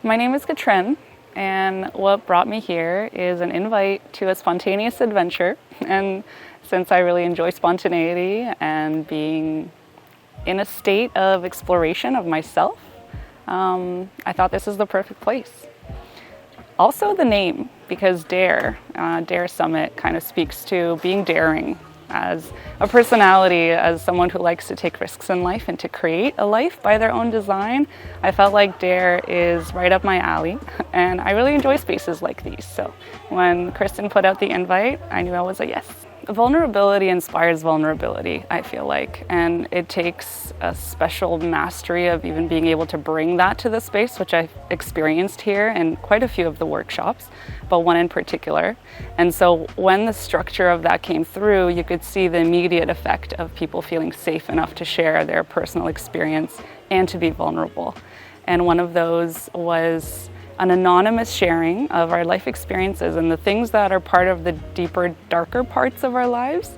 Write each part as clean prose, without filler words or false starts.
My name is Katrin, and what brought me here is an invite to a spontaneous adventure. And since I really enjoy spontaneity and being in a state of exploration of myself, I thought this is the perfect place. Also the name, because Dare Summit kind of speaks to being daring as a personality, as someone who likes to take risks in life and to create a life by their own design. I felt like Dare is right up my alley, and I really enjoy spaces like these. So when Kristen put out the invite, I knew I was a yes. Vulnerability inspires vulnerability, I feel like, and it takes a special mastery of even being able to bring that to the space, which I've experienced here in quite a few of the workshops, but one in particular. And so when the structure of that came through, you could see the immediate effect of people feeling safe enough to share their personal experience and to be vulnerable. And one of those was an anonymous sharing of our life experiences and the things that are part of the deeper, darker parts of our lives.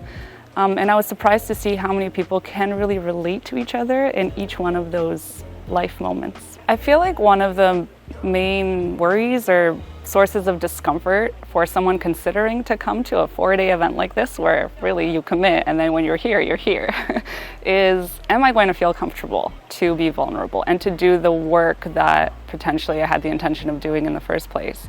And I was surprised to see how many people can really relate to each other in each one of those life moments. I feel like one of the main worries or sources of discomfort for someone considering to come to a 4-day event like this, where really you commit and then when you're here, is, am I going to feel comfortable to be vulnerable and to do the work that potentially I had the intention of doing in the first place?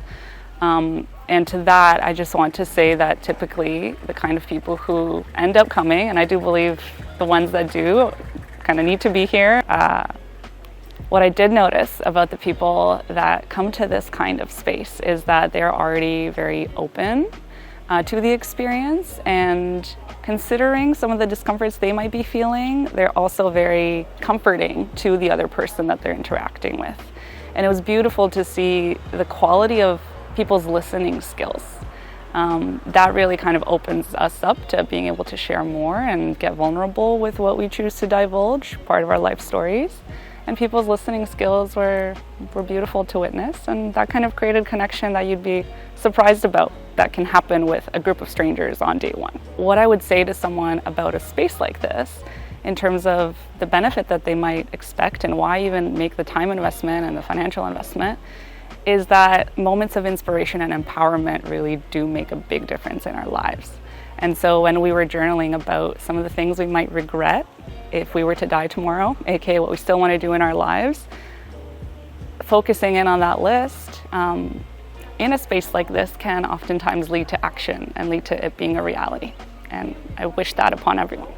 And to that, I just want to say that typically the kind of people who end up coming, and I do believe the ones that do kind of need to be here, what I did notice about the people that come to this kind of space is that they're already very open to the experience, and considering some of the discomforts they might be feeling, they're also very comforting to the other person that they're interacting with. And it was beautiful to see the quality of people's listening skills. That really kind of opens us up to being able to share more and get vulnerable with what we choose to divulge, part of our life stories. And people's listening skills were beautiful to witness, and that kind of created connection that you'd be surprised about that can happen with a group of strangers on day one. What I would say to someone about a space like this, in terms of the benefit that they might expect and why even make the time investment and the financial investment, is that moments of inspiration and empowerment really do make a big difference in our lives. And so when we were journaling about some of the things we might regret if we were to die tomorrow, aka what we still want to do in our lives, focusing in on that list in a space like this can oftentimes lead to action and lead to it being a reality. And I wish that upon everyone.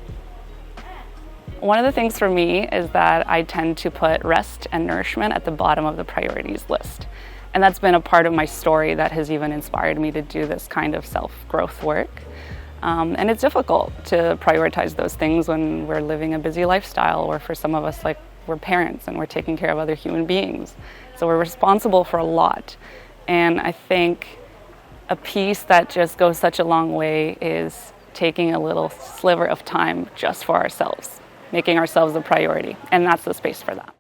One of the things for me is that I tend to put rest and nourishment at the bottom of the priorities list. And that's been a part of my story that has even inspired me to do this kind of self-growth work. And it's difficult to prioritize those things when we're living a busy lifestyle, or for some of us, like, we're parents and we're taking care of other human beings. So we're responsible for a lot. And I think a piece that just goes such a long way is taking a little sliver of time just for ourselves, making ourselves a priority. And that's the space for that.